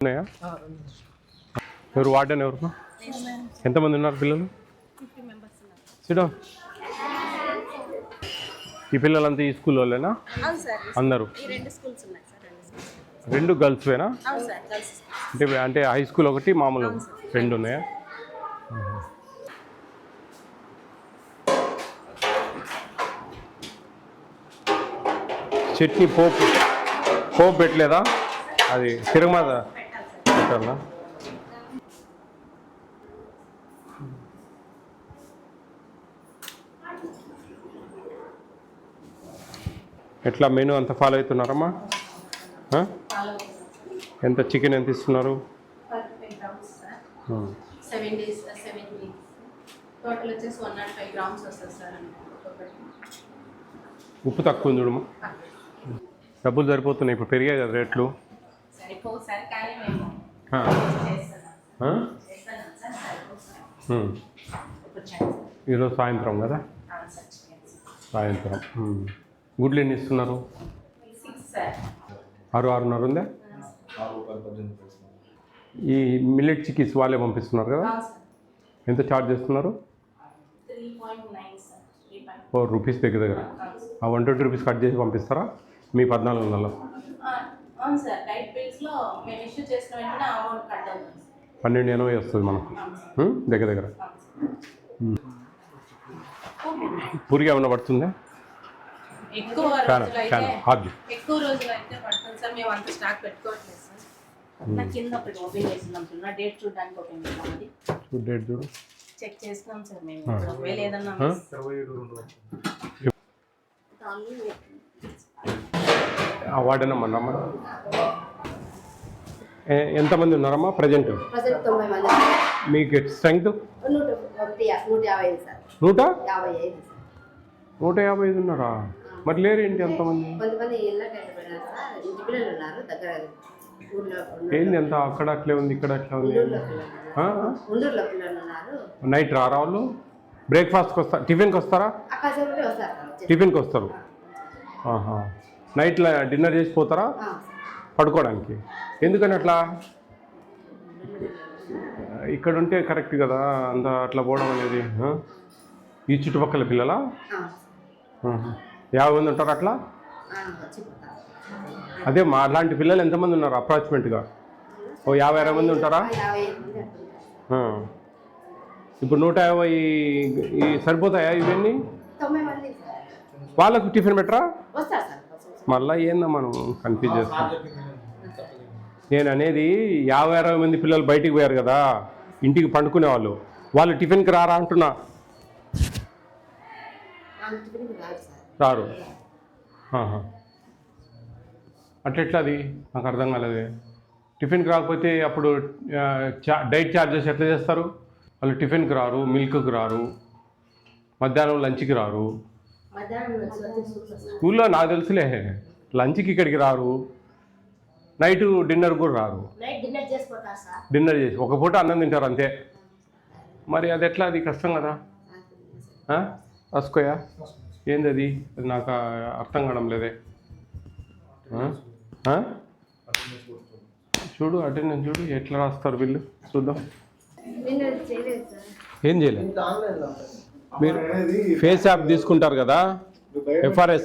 ఉన్నాయా? ఎవరు వార్డెన్ ఎవరు? ఎంతమంది ఉన్నారు పిల్లలు? సిడో ఈ పిల్లలంతా ఈ స్కూల్ వాళ్ళేనా? అందరూ రెండు గర్ల్స్వేనా? అంటే హై స్కూల్ ఒకటి మామూలు రెండు ఉన్నాయా? చట్నీ పోపు పెట్టలేదా? అది తిరగమాద పెట్టాలా? ఎట్లా మెనూ అంత ఫాలో అవుతున్నారమ్మా? ఎంత చికెన్ ఎంత ఇస్తున్నారు? ఉప్పు తక్కువ ఉంది చూడమ్మా. డబ్బులు సరిపోతున్నాయి, ఇప్పుడు పెరిగాయి కదా రేట్లు. ఈరోజు సాయంత్రం కదా? సాయంత్రం. గుడ్లు ఎన్ని ఇస్తున్నారు? 6-6.5 ఉందా? ఈ మిల్లెట్ చిక్కీస్ వాళ్ళే పంపిస్తున్నారు కదా? ఎంత ఛార్జ్ చేస్తున్నారు? 4 రూపీస్ దగ్గర. ఆ 120 రూపీస్ కట్ చేసి పంపిస్తారా మీ 1400? 1280 వస్తుంది మనకు దగ్గర. పూరిగా ఏమన్నా పడుతుందా? ఎక్కువ రోజులు అయితే పడుతుంది సార్. మేము అంత స్టాక్ పెట్టుకోవట్లేదు సార్. కింద ఒకటి ఓపెన్ చేస్తున్నాం సార్. డేట్ చూడడానికి ఓపెన్ చేస్తాం. డేట్ చూడు, చెక్ చేస్తున్నాం సార్. మేము ఒకవేళ ఏదన్నా వార్డెనమ్మా ఎంతమంది ఉన్నారమ్మా ప్రజెంట్? 90 మంది. మీకు స్ట్రెంగ్త్ 155 ఉన్నారా? మరి లేరు ఏంటి అంతమంది? ఏంది ఎంత అక్కడ అట్లే ఉంది, ఇక్కడ అట్లా ఉంది? నైట్ రారా వాళ్ళు? బ్రేక్ఫాస్ట్కి వస్తారా? టిఫిన్కి వస్తారా? టిఫిన్కి వస్తారు. నైట్లో డిన్నర్ చేసి పోతారా పడుకోవడానికి? ఎందుకని అట్లా? ఇక్కడ ఉంటే కరెక్ట్ కదా అంత అట్లా పోవడం అనేది. ఈ చుట్టుపక్కల పిల్లలా 50 మంది ఉంటారు అట్లా? అదే మా అలాంటి పిల్లలు ఎంతమంది ఉన్నారు అప్రాక్సిమేట్గా? 50-60 మంది ఉంటారా? ఇప్పుడు 150 సరిపోతాయా ఇవన్నీ? వాళ్ళకు టిఫిన్ పెట్టరా? మళ్ళీ ఏందా మనం కన్ఫ్యూజ్ చేస్తాం. నేను అనేది 50-60 మంది పిల్లలు బయటికి పోయారు కదా ఇంటికి పండుకునే వాళ్ళు టిఫిన్కి రారా అంటున్నా. రారు. అట్లెట్లా అది నాకు అర్థం కాలేదు. టిఫిన్కి రాకపోతే అప్పుడు డైట్ ఛార్జెస్ ఎట్లా చేస్తారు? వాళ్ళు టిఫిన్కి రారు, మిల్క్కి రారు, మధ్యాహ్నం లంచ్కి రారు. స్కూల్లో నాకు తెలుసులే, లంచ్కి ఇక్కడికి రారు, నైట్ డిన్నర్ కూడా రారు. డిన్నర్ చేసి ఒక పూట అన్నం తింటారు అంతే. మరి అది ఎట్లా? అది కష్టం కదా. రాసుకోయా ఏంది అది నాకు అర్థం కావడం లేదే. చూడు అటెండెన్స్ చూడు ఎట్లా రాస్తారు వీళ్ళు, చూద్దాం. ఏం చేయలేదు మీరు? ఫేస్ యాప్ తీసుకుంటారు కదా, FRS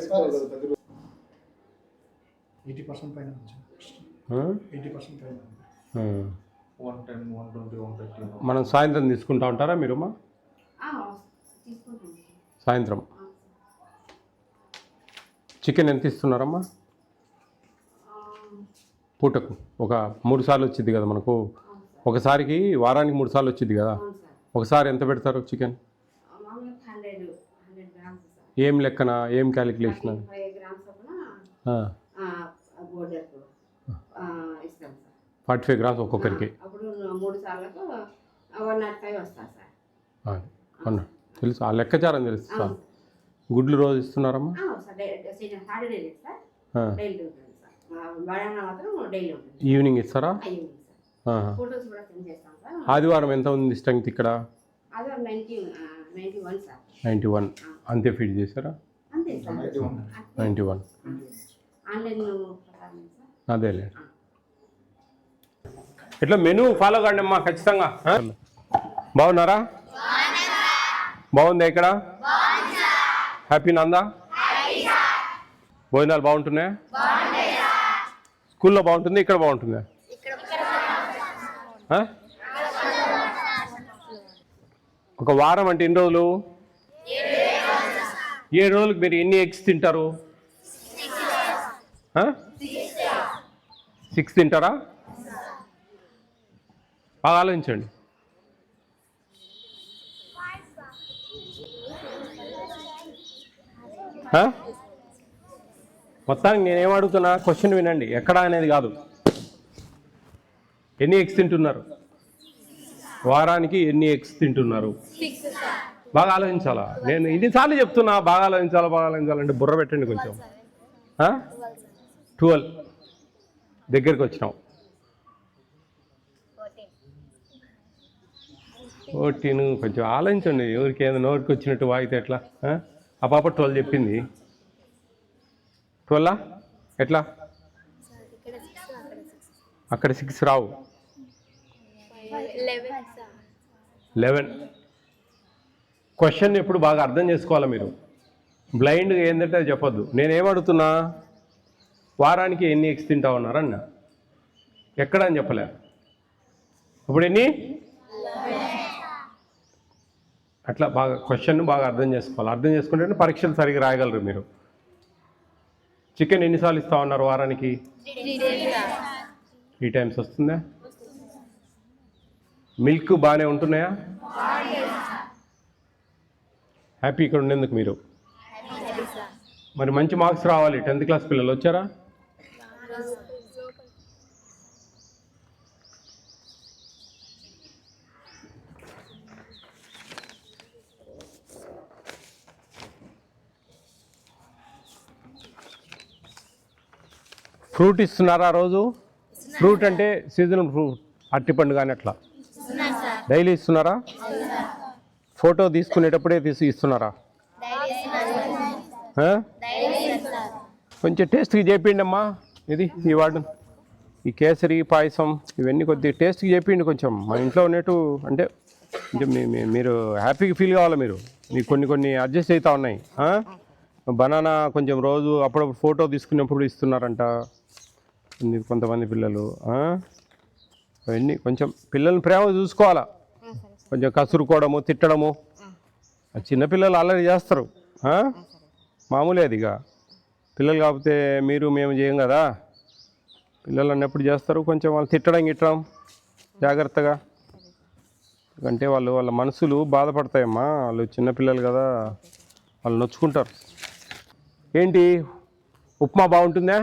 80% పైన. మనం సాయంత్రం తీసుకుంటా ఉంటారా మీరమ్మా? సాయంత్రం చికెన్ ఎంత ఇస్తున్నారమ్మా పూటకు? ఒక 3 సార్లు వచ్చింది కదా మనకు, ఒకసారికి వారానికి 3 సార్లు వచ్చింది కదా. ఒకసారి ఎంత పెడతారు చికెన్? ఏం లెక్కన, ఏం క్యాలిక్యులేషన్? 45 గ్రామ్స్ ఒక్కొక్కరికి. తెలుసు, ఆ లెక్కచారం తెలుసు సార్. గుడ్లు రోజు ఇస్తున్నారమ్మా? ఈవినింగ్ ఇస్తారా? ఆదివారం ఎంత ఉంది స్ట్రెంగ్త్ ఇక్కడ? 91. అంతే ఫీడ్ చేశారా? 91. అదేలే. ఇట్లా మెనూ ఫాలో కండి అమ్మా ఖచ్చితంగా. బాగున్నారా? బాగుందా ఇక్కడ? హ్యాపీ నందా? భోజనాలు బాగుంటున్నాయా? స్కూల్లో బాగుంటుంది, ఇక్కడ బాగుంటుందా? ఒక వారం అంటే ఎన్ని రోజులు? 7 రోజులకు మీరు ఎన్ని ఎగ్స్ తింటారు? 6 తింటారా? బాగా ఆలోచించండి. మొత్తానికి నేనేం అడుగుతున్నా క్వశ్చన్ వినండి, ఎక్కడ అనేది కాదు. ఎన్ని ఎగ్స్ తింటున్నారు? వారానికి ఎన్ని ఎగ్స్ తింటున్నారు? బాగా ఆలోచించాలా? నేను ఇన్నిసార్లు చెప్తున్నా బాగా ఆలోచించాలంటే బుర్ర పెట్టండి కొంచెం. 12 దగ్గరికి వచ్చినాం. 14 కొంచెం ఆలోచించండి. ఎవరికి ఏదో నోటికి వచ్చినట్టు వాగితే ఎట్లా? ఆ పాప 12 చెప్పింది. 12 ఎట్లా? అక్కడ 6 రావు. 11. క్వశ్చన్ ఎప్పుడు బాగా అర్థం చేసుకోవాలి మీరు. బ్లైండ్గా ఏంటంటే అది చెప్పొద్దు. నేనేమడుగుతున్నా, వారానికి ఎన్ని ఎగ్స్ తింటా ఉన్నారన్న, ఎక్కడ అని చెప్పలే. ఇప్పుడు ఎన్ని? అట్లా బాగా క్వశ్చన్ బాగా అర్థం చేసుకోవాలి. అర్థం చేసుకుంటే పరీక్షలు సరిగ్గా రాయగలరు మీరు. చికెన్ ఎన్నిసార్లు ఇస్తా ఉన్నారు వారానికి? 3 టైమ్స్ వస్తుందా? మిల్క్ బాగానే ఉంటున్నాయా? హ్యాపీ ఇక్కడ ఉండేందుకు మీరు. మరి మంచి మార్క్స్ రావాలి. 10th క్లాస్ పిల్లలు వచ్చారా? ఫ్రూట్ ఇస్తున్నారా రోజు? ఫ్రూట్ అంటే సీజనల్ ఫ్రూట్, అరటిపండు కానీ అట్లా డైలీ ఇస్తున్నారా? ఫోటో తీసుకునేటప్పుడే ఇస్తున్నారా? కొంచెం టేస్ట్కి చేపిండి అమ్మా. ఈ వాడు ఈ కేసరి పాయసం ఇవన్నీ కొద్దిగా టేస్ట్కి చేపిండి కొంచెం. మా ఇంట్లో ఉన్నట్టు అంటే కొంచెం మీరు హ్యాపీగా ఫీల్ కావాలి. మీకు కొన్ని అడ్జస్ట్ అవుతా ఉన్నాయి. బనానా కొంచెం రోజు అప్పుడప్పుడు ఫోటో తీసుకున్నప్పుడు ఇస్తున్నారంట కొంతమంది పిల్లలు. అవన్నీ కొంచెం పిల్లల్ని ప్రేమ చూసుకోవాలా. కొంచెం కసురుకోవడము, తిట్టడము. చిన్నపిల్లలు అల్లరి చేస్తారు, మామూలే అది. ఇక పిల్లలు కాకపోతే మేము చేయం కదా. పిల్లలు అన్నప్పుడు చేస్తారు. కొంచెం వాళ్ళు తిట్టడం జాగ్రత్తగా, అంటే వాళ్ళ మనసులు బాధపడతాయమ్మా. వాళ్ళు చిన్నపిల్లలు కదా, వాళ్ళు నొచ్చుకుంటారు. ఏంటి ఉప్మా బాగుంటుందా?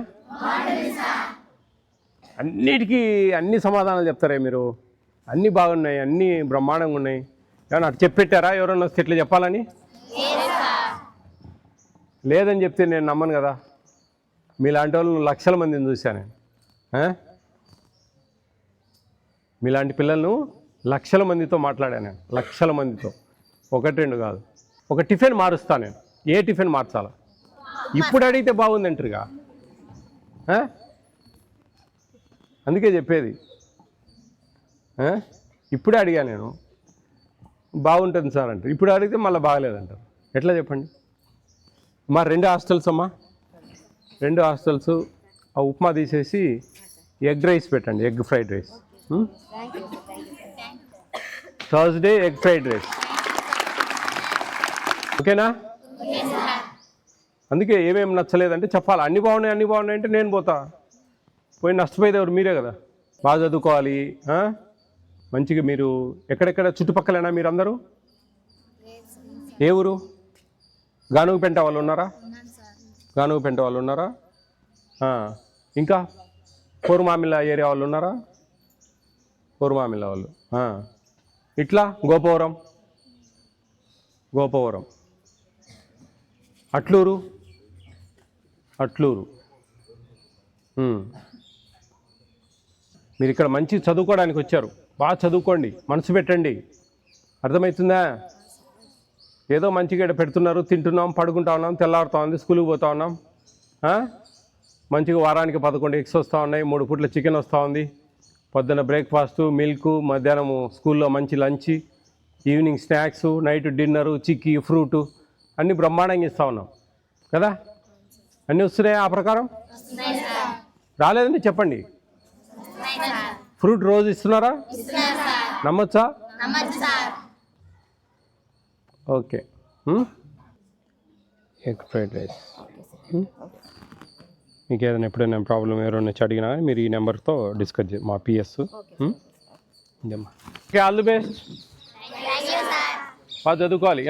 అన్నిటికీ అన్ని సమాధానాలు చెప్తారే మీరు. అన్నీ బాగున్నాయి, అన్నీ బ్రహ్మాండంగా ఉన్నాయి. ఏమన్నా అటు చెప్పెట్టారా ఎవరన్నా వస్తే ఇట్లా చెప్పాలని? లేదని చెప్తే నేను నమ్మను కదా. మీలాంటి వాళ్ళు లక్షల మందిని చూశాను. మీలాంటి పిల్లలను లక్షల మందితో మాట్లాడాను నేను. లక్షల మందితో, 1-2 కాదు. ఒక టిఫిన్ మారుస్తాను నేను. ఏ టిఫిన్ మార్చాలా? ఇప్పుడు అడిగితే బాగుందంటారుగా. అందుకే చెప్పేది. ఇప్పుడే అడిగా నేను, బాగుంటుంది సార్ అంటారు. ఇప్పుడు అడిగితే మళ్ళీ బాగలేదంటారు. ఎట్లా చెప్పండి? మా 2 హాస్టల్స్ అమ్మా, 2 హాస్టల్స్. ఆ ఉప్మా తీసేసి ఎగ్ రైస్ పెట్టండి, egg fried rice. Thursday egg fried rice, ఓకేనా? అందుకే ఏమేమి నచ్చలేదంటే చెప్పాలి. అన్నీ బాగున్నాయి అంటే నేను పోతా. పోయి నష్టపోయేది ఎవరు? మీరే కదా. బాగా చదువుకోవాలి. మంచిగా మీరు ఎక్కడెక్కడ చుట్టుపక్కలైనా మీరు అందరూ? ఏ ఊరు? గానుగుపెంట వాళ్ళు ఉన్నారా? గానుగుపెంట వాళ్ళు ఉన్నారా? ఇంకా కోరుమామిళ్ళ ఏరియా వాళ్ళు ఉన్నారా? కోరుమామిళ్ళ వాళ్ళు. ఇట్లా గోపవరం, అట్లూరు. మీరు ఇక్కడ మంచి చదువుకోవడానికి వచ్చారు. బాగా చదువుకోండి, మనసు పెట్టండి. అర్థమవుతుందా? ఏదో మంచిగా పెడుతున్నారు, తింటున్నాం, పడుకుంటా ఉన్నాం, తెల్లారుతా ఉంది, స్కూల్కి పోతా ఉన్నాం. మంచిగా వారానికి 11 ఎగ్స్ వస్తూ ఉన్నాయి, 3 పూట్ల చికెన్ వస్తూ ఉంది. పొద్దున బ్రేక్ఫాస్ట్, మిల్క్, మధ్యాహ్నము స్కూల్లో మంచి lunch, evening snacks, night dinner, chikki, fruit అన్నీ బ్రహ్మాండంగా ఇస్తూ ఉన్నాం కదా. అన్నీ వస్తున్నాయా ఆ ప్రకారం? రాలేదండి చెప్పండి. ఫ్రూట్ రోజు ఇస్తున్నారా? నమ్మొచ్చా? ఓకే. Egg fried rice. మీకు ఏదైనా ఎప్పుడైనా ప్రాబ్లం ఎవరైనా వచ్చి అడిగినా మీరు ఈ నెంబర్తో డిస్కస్ చేయండి, మా PS. Okay, all the best. బాగా చదువుకోవాలి.